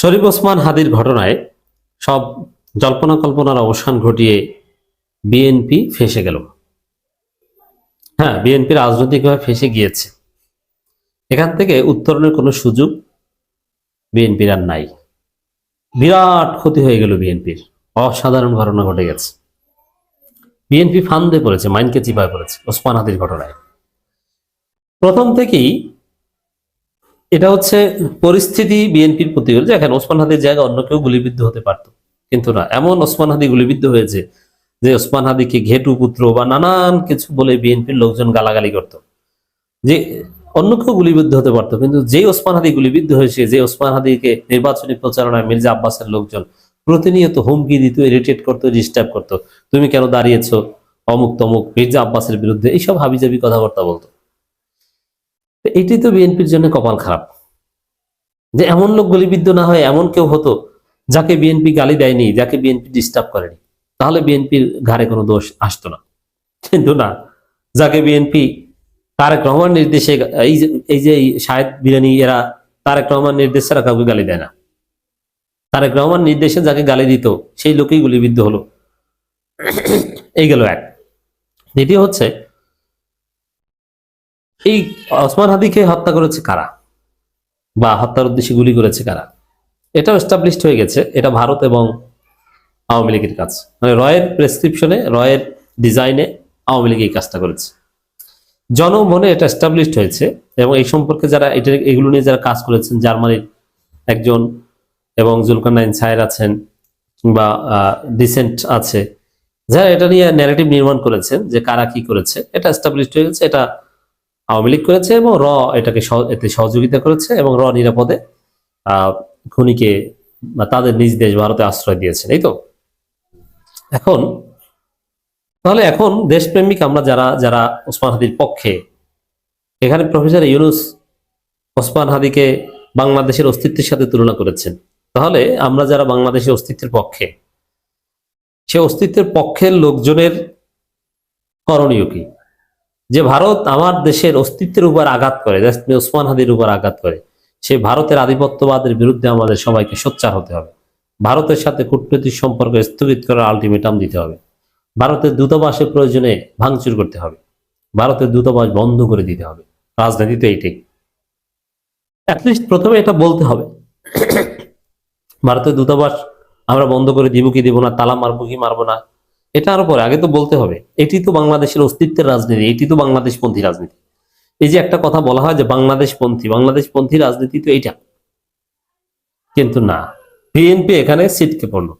শরীফ ওসমান হাদির ঘটনায় সব জল্পনা কল্পনার অবসান ঘটিয়ে বিএনপি ফেঁসে গেল। হ্যাঁ, বিএনপি রাজনৈতিকভাবে ফেঁসে গিয়েছে। এখান থেকে উত্তরণের কোনো সুযোগ বিএনপির আর নাই। বিরাট ক্ষতি হয়ে গেল বিএনপির। অসাধারণ ঘটনা ঘটে গেছে। বিএনপি ফান্দে পড়েছে, মাইনকে চিপায় পড়েছে ওসমান হাদির ঘটনায়। প্রথম থেকেই এটা হচ্ছে পরিস্থিতি বিএনপির প্রতি হল, যে এখন ওসমান হাদির জায়গায় অন্য কেউ গুলিবিদ্ধ হতে পারত, কিন্তু না, এমন ওসমান হাদি গুলিবিদ্ধ হয়েছে যে ওসমান হাদিকে ঘেটু পুত্র বা নানান কিছু বলে বিএনপির লোকজন গালাগালি করত, যে অন্য কেউ গুলিবিদ্ধ হতে পারতো, কিন্তু যে ওসমান হাদি গুলিবিদ্ধ হয়েছে, যে ওসমান হাদিকে নির্বাচনী প্রচারণায় মির্জা আব্বাসের লোকজন প্রতিনিয়ত হুমকি দিত, ইরিটেট করতো, ডিস্টার্ব করতো, তুমি কেন দাঁড়িয়েছো অমুক তমুক মির্জা আব্বাসের বিরুদ্ধে, এইসব হাবিজাবি কথাবার্তা বলতো। এটি তো বিএনপির জন্য কপাল খারাপ, যে এমন লোক গুলিবিদ্ধ না হয় এমন কেউ হতো যাকে বিএনপি গালি দেয়নি, যাকে বিএনপি ডিস্টার্ব করেনি, তাহলে বিএনপির ঘাড়ে কোনো দোষ আসতো না। কিন্তু না, যাকে বিএনপি তারেক রহমান নির্দেশে, এই যে শাহেদ বিরানি এরা তারেক রহমান নির্দেশ ছাড়া কাউকে গালি দেয় না, তারেক রহমান নির্দেশে যাকে গালি দিত সেই লোকেই গুলিবিদ্ধ হলো। এই গেল এক। দ্বিতীয় হচ্ছে, এই ওসমান হাদিকে হত্যা করেছে কারা বা হত্যার উদ্দেশ্যে গুলি করেছে কারা, এটাও এস্টাবলিশড হয়ে গেছে। এটা ভারত এবং আওয়ামী লীগের কাজ, মানে রয়ের প্রেসক্রিপশনে, রয়ের ডিজাইনে আওয়ামী লীগ এই কাজটা করেছে। জনমনে এটা এস্টাবলিশড হয়েছে, এবং এই সম্পর্কে যারা এগুলো নিয়ে যারা কাজ করেছেন, জার্মানির একজন এবং জুলকারনাইন সায়ের আছেন, বা ডিসেন্ট আছে, যারা এটা নিয়ে ন্যারেটিভ নির্মাণ করেছেন যে কারা কি করেছে, এটা এস্টাবলিশড হয়ে গেছে। এটা আওয়ামী লীগ করেছে এবং র এটাকে এতে সহযোগিতা করেছে, এবং র নিরাপদে খুনিকে বা তাদের নিজ দেশ ভারতে আশ্রয় দিয়েছেন। এই তো এখন তাহলে এখন দেশপ্রেমিক আমরা যারা যারা ওসমান হাদির পক্ষে, এখানে প্রফেসর ইউনুস ওসমান হাদিকে বাংলাদেশের অস্তিত্বের সাথে তুলনা করেছেন, তাহলে আমরা যারা বাংলাদেশের অস্তিত্বের পক্ষে, সে অস্তিত্বের পক্ষের লোকজনের করণীয় কি? যে ভারত আমার দেশের অস্তিত্বের উপর আঘাত করে, ওসমান হাদির উপর আঘাত করে, সেই ভারতের আধিপত্যবাদের বিরুদ্ধে আমাদের সবাইকে সোচ্চার হতে হবে। ভারতের সাথে কূটনৈতিক সম্পর্ক স্থগিত করার আলটিমেটাম দিতে হবে। ভারতের দূতাবাসের প্রয়োজনে ভাঙচুর করতে হবে। ভারতের দূতাবাস বন্ধ করে দিতে হবে। রাজনীতি তো এইটাই। অ্যাটলিস্ট প্রথমে এটা বলতে হবে, ভারতের দূতাবাস আমরা বন্ধ করে দিব কি দিব না, তালা মারবো কি মারবো না, এটা আরো পরে, আগে তো বলতে হবে। এটি তো বাংলাদেশের অস্তিত্বের রাজনীতি, এটি তো বাংলাদেশপন্থী রাজনীতি। এই যে একটা কথা বলা হয় যে বাংলাদেশপন্থী রাজনীতি তো এইটা, কিন্তু না, বিএনপি এখানে ছিটকে পড়লো।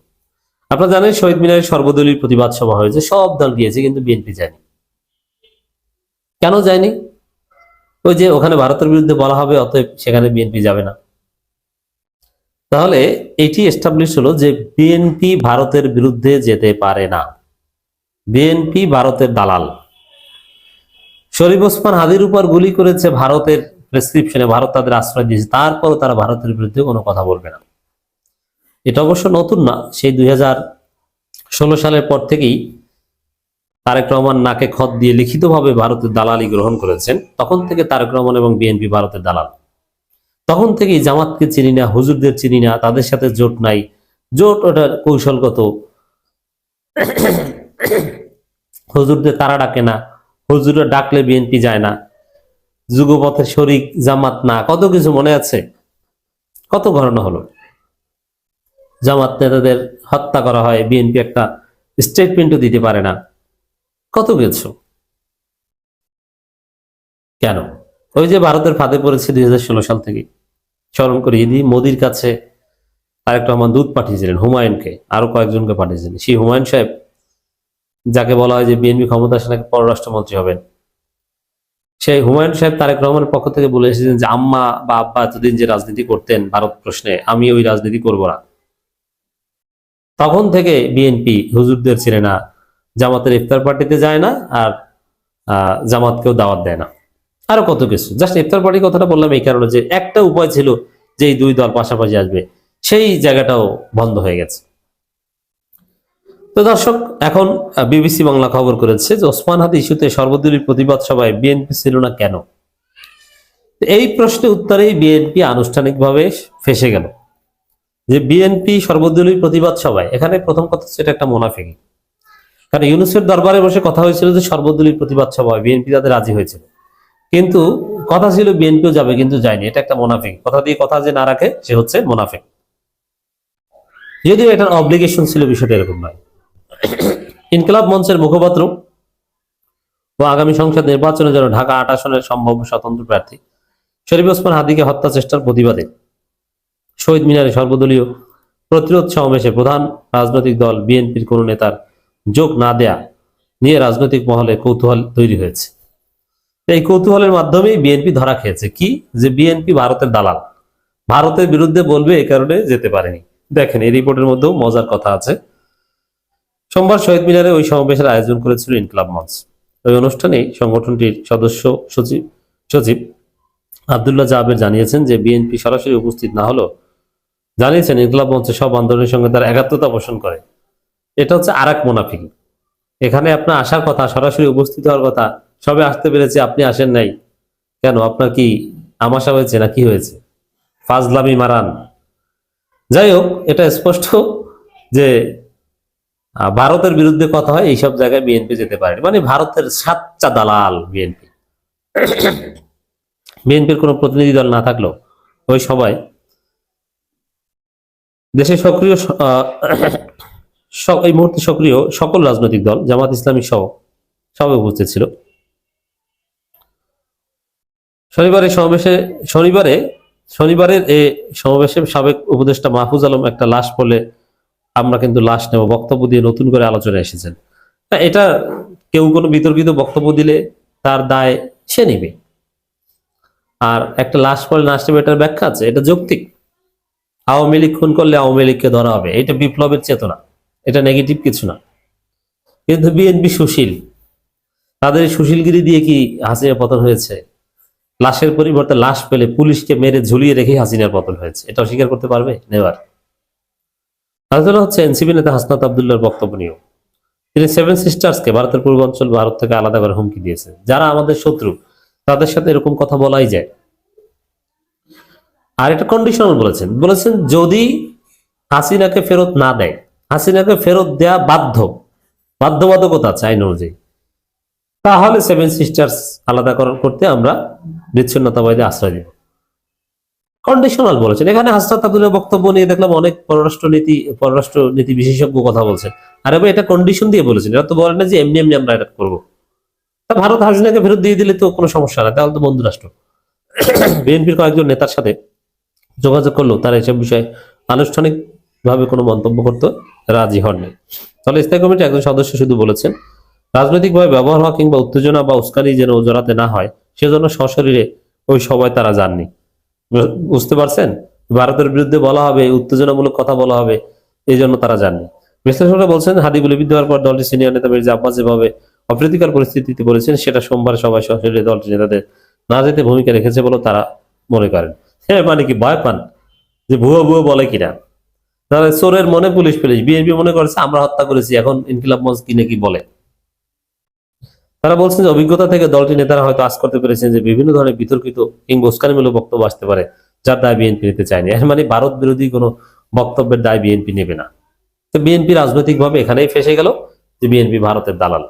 আপনারা জানেন শহীদ মিনারের সর্বদলীয় প্রতিবাদ সভা হয়েছে, সব দল গিয়েছে, কিন্তু বিএনপি যায়নি। কেন যায়নি? ওই যে ওখানে ভারতের বিরুদ্ধে বলা হবে, অতএব সেখানে বিএনপি যাবে না। তাহলে এটি এস্টাবলিশ হলো যে বিএনপি ভারতের বিরুদ্ধে যেতে পারে না। বিএনপি ভারতের দালাল। শরীফ ওসমান হাদির উপর গুলি করেছে ভারতের প্রেসক্রিপশনে, ভারত তাদের আশ্রয় দিয়েছে, তারপরও তারা ভারতের বিরুদ্ধে কোনো কথা বলবে না। এটা অবশ্য নতুন না, সেই 2016 সালের পর থেকেই তারেক রহমান নাকে খত দিয়ে লিখিতভাবে ভারতের দালালি গ্রহণ করেছেন। তখন থেকে তারেক রহমান এবং বিএনপি ভারতের দালাল। তখন থেকেই জামাতকে চিনি না, হুজুরদের চিনি না, তাদের সাথে জোট নাই। জোট ওটার কৌশলগত, হুজুরদের তারা ডাকে না, হুজুররা ডাকলে বিএনপি যায় না, যুগপথের শরিক জামাত না, কত কিছু মনে আছে, কত ঘটনা হলো। জামাত নেতাদের হত্যা করা হয়, বিএনপি একটা স্টেটমেন্টও দিতে পারে না, কত কিছু। কেন? ওই যে ভারতের ফাঁদে পড়েছে 2016 সাল থেকে। স্মরণ করিয়ে দিই, মোদির কাছে তারেক রহমান দূত পাঠিয়েছিলেন, হুমায়ুনকে, আরো কয়েকজনকে পাঠিয়েছিলেন। সেই হুমায়ুন সাহেব, যাকে বলা হয় যে বিএনপি ক্ষমতা আসলে পররাষ্ট্রমন্ত্রী হবেন, সেই হুমায়ুন সাহেব তারেক রহমানের পক্ষ থেকে বলে এসেছেন যে আম্মা বা আব্বা এতদিন যে রাজনীতি করতেন ভারত প্রশ্নে, আমি ওই রাজনীতি করব না। তখন থেকে বিএনপি হুজুরদের ছিলেন না, জামাতের ইফতার পার্টিতে যায় না, আর জামাতকেও দাওয়াত দেয় না, আরো কত কিছু। জাস্ট ইফতার পার্টির কথাটা বললাম এই কারণে যে একটা উপায় ছিল যে এই দুই দল পাশাপাশি আসবে, সেই জায়গাটাও বন্ধ হয়ে গেছে। তো দর্শক, এখন বিবিসি বাংলা খবর করেছে যে ওসমান হাদি ইস্যুতে সর্বদলীয় প্রতিবাদ সভায় বিএনপি ছিল না কেন? এই প্রশ্নের উত্তরেই বিএনপি আনুষ্ঠানিকভাবে ফেঁসে গেল। যে বিএনপি সর্বদলীয় প্রতিবাদ সভায়, এখানে প্রথম কথা হচ্ছে এটা একটা মুনাফিকি। কারণ ইউনূসের দরবারে বসে কথা হয়েছিল যে সর্বদলীয় প্রতিবাদ সভায় বিএনপি তাদের রাজি হয়েছিল, কিন্তু কথা ছিল বিএনপিও যাবে, কিন্তু যায়নি। এটা একটা মুনাফিক, কথা দিয়ে কথা যে না রাখে সে হচ্ছে মুনাফিক। যদিও এটার অব্লিগেশন ছিল, বিষয়টা এরকম নয়। ইনকিলাব মঞ্চের মুখপাত্র ও আগামী সংসদ নির্বাচনে যেন ঢাকা ৮ আসনের সম্ভাব্য স্বতন্ত্র প্রার্থী শরীফ ওসমান হাদিকে হত্যা চেষ্টার প্রতিবাদে শহীদ মিনারে সর্বদলীয় প্রতিরোধ সমাবেশে প্রধান রাজনৈতিক দল বিএনপির কোন নেতার যোগ না দেয়া নিয়ে রাজনৈতিক মহলে কৌতূহল তৈরি হয়েছে। এই কৌতূহলের মাধ্যমেই বিএনপি ধরা খেয়েছে কি, যে বিএনপি ভারতের দালাল, ভারতের বিরুদ্ধে বলবে, এই কারণে যেতে পারেনি। দেখেন এই রিপোর্টের মধ্যেও মজার কথা আছে। সোমবার শহীদ মিনারে ওই সমাবেশের আয়োজন করেছিল ইনকিলাব মঞ্চ। ওই অনুষ্ঠানে সংগঠনটির সদস্য সচিব আব্দুল্লাহ জাবের জানিয়েছেন যে বিএনপি সরাসরি উপস্থিত না হলেও জানিয়েছেন ইনকিলাব মঞ্চের সব আন্দোলনের সঙ্গে তারা একাত্মতা পোষণ করে। এটা হচ্ছে আর এক মুনাফিকি। এখানে আপনার আসার কথা, সরাসরি উপস্থিত হওয়ার কথা, সবে আসতে পেরেছে, আপনি আসেন নাই কেন? আপনার কি আমাশা হয়েছে না কি হয়েছে? ফাজলামি মারান। যাই হোক, এটা স্পষ্ট যে ভারতের বিরুদ্ধে কথা হয়, এইসব জায়গায় বিএনপি যেতে পারেনি। মানে ভারতের সাচ্চা দালাল বিএনপি। বিএনপির কোনো প্রতিনিধি দল না থাকলেও ওই সবাই দেশে সক্রিয় এই মুহূর্তে সক্রিয় সকল রাজনৈতিক দল, জামাত ইসলামী সহ সবাই উপস্থিত ছিল। শনিবারের এই সমাবেশে সাবেক উপদেষ্টা মাহফুজ আলম একটা লাশ বলে আমরা কিন্তু লাশ নেব বক্তব্য দিয়ে নতুন করে আলোচনায় এসেছেন। এটা কেউ কোনো বিতর্কিত বক্তব্য দিলে তার দায় সে নেবে, আর একটা লাশ পড়ে লাশ নেবে, এটার ব্যাখ্যা আছে, এটা যৌক্তিক। আওয়ামী লীগ খুন করলে আওয়ামী লীগকে ধরা হবে, এটা বিপ্লবের চেতনা, এটা নেগেটিভ কিছু না। কিন্তু বিএনপি সুশীল, তাদের সুশীলগিরি দিয়ে কি হাসিনার পতন হয়েছে? লাশের পরিবর্তে লাশ পেলে পুলিশকে মেরে ঝুলিয়ে রেখে হাসিনার পতন হয়েছে, এটা অস্বীকার করতে পারবে? নেবার। আলোচনা হচ্ছে এনসিপি নেতা হাসনাত আব্দুল্লাহর বক্তব্য নিয়েও। তিনি সেভেন সিস্টার্সকে, ভারতের পূর্বাঞ্চল ভারত থেকে আলাদা করে হুমকি দিয়েছেন। যারা আমাদের শত্রু তাদের সাথে এরকম কথা বলাই যায়। আর এটা কন্ডিশনাল বলেছেন যদি হাসিনাকে ফেরত না দেয়, হাসিনাকে ফেরত দেয়া বাধ্যবাধকতা আছে আইন অনুযায়ী, তাহলে সেভেন সিস্টার্স আলাদাকরণ করতে আমরা বিচ্ছিন্নতাবাদী আশ্রয় দেব। কন্ডিশনাল বলেছেন। এখানে হাসনাত আব্দুল্লাহ বক্তব্য নিয়ে দেখলাম অনেক পররাষ্ট্র নীতি বিশেষজ্ঞ কথা বলছেন। আরে ভাই, এটা কন্ডিশন দিয়ে বলেছেন, এটা তো বলেন না যে এমনি এমনি আমরা এটা করবো। তা ভারত হাসিনাকে ফেরত দিয়ে দিলে তো কোনো সমস্যা না, তাহলে তো বন্ধু রাষ্ট্র। বিএনপির কয়েকজন নেতার সাথে যোগাযোগ করলেও তারা এসব বিষয়ে আনুষ্ঠানিকভাবে কোনো মন্তব্য করতে রাজি হননি। ফলে স্থায়ী কমিটির একজন সদস্য শুধু বলেছেন, রাজনৈতিকভাবে ব্যবহার হওয়া কিংবা উত্তেজনা বা উস্কানি যেন জড়াতে না হয় সেজন্য সশরীরে ওই সভায় তারা যাননি। বুঝতে পারছেন? ভারতের বিরুদ্ধে বলা হবে, উত্তেজনামূলক কথা বলা হবে, এই জন্য তারা যাননি। বিশ্লেষকরা বলছেন, হাদি গুলিবিদ্ধ হওয়ার পর দলটির সিনিয়র নেতা মির্জা আব্বাস যেভাবে অপ্রীতিকর পরিস্থিতিতে বলেছেন, সেটা সোমবার সভায় সশরীরে দলটির নেতাদের না যেতে ভূমিকা রেখেছে বলে তারা মনে করেন। হ্যাঁ, মানে কি ভয় পান যে ভুয়ো বলে কিনা? তাহলে চোরের মনে পুলিশ বিএনপি মনে করেছে আমরা হত্যা করেছি, এখন ইনকিলাব মঞ্চ কি নাকি বলে। তারা বলছেন যে অভিজ্ঞতা থেকে দলটির নেতারা হয়তো আজ করতে পেরেছেন যে বিভিন্ন ধরনের বিতর্কিত কিংবা উস্কানিমূলক বক্তব্য আসতে পারে, যার দায় বিএনপি নিতে চায়নি। এর মানে ভারত বিরোধী কোনো বক্তব্যের দায় বিএনপি নেবে না। তো বিএনপি রাজনৈতিকভাবে এখানেই ফেসে গেল যে বিএনপি ভারতের দালাল।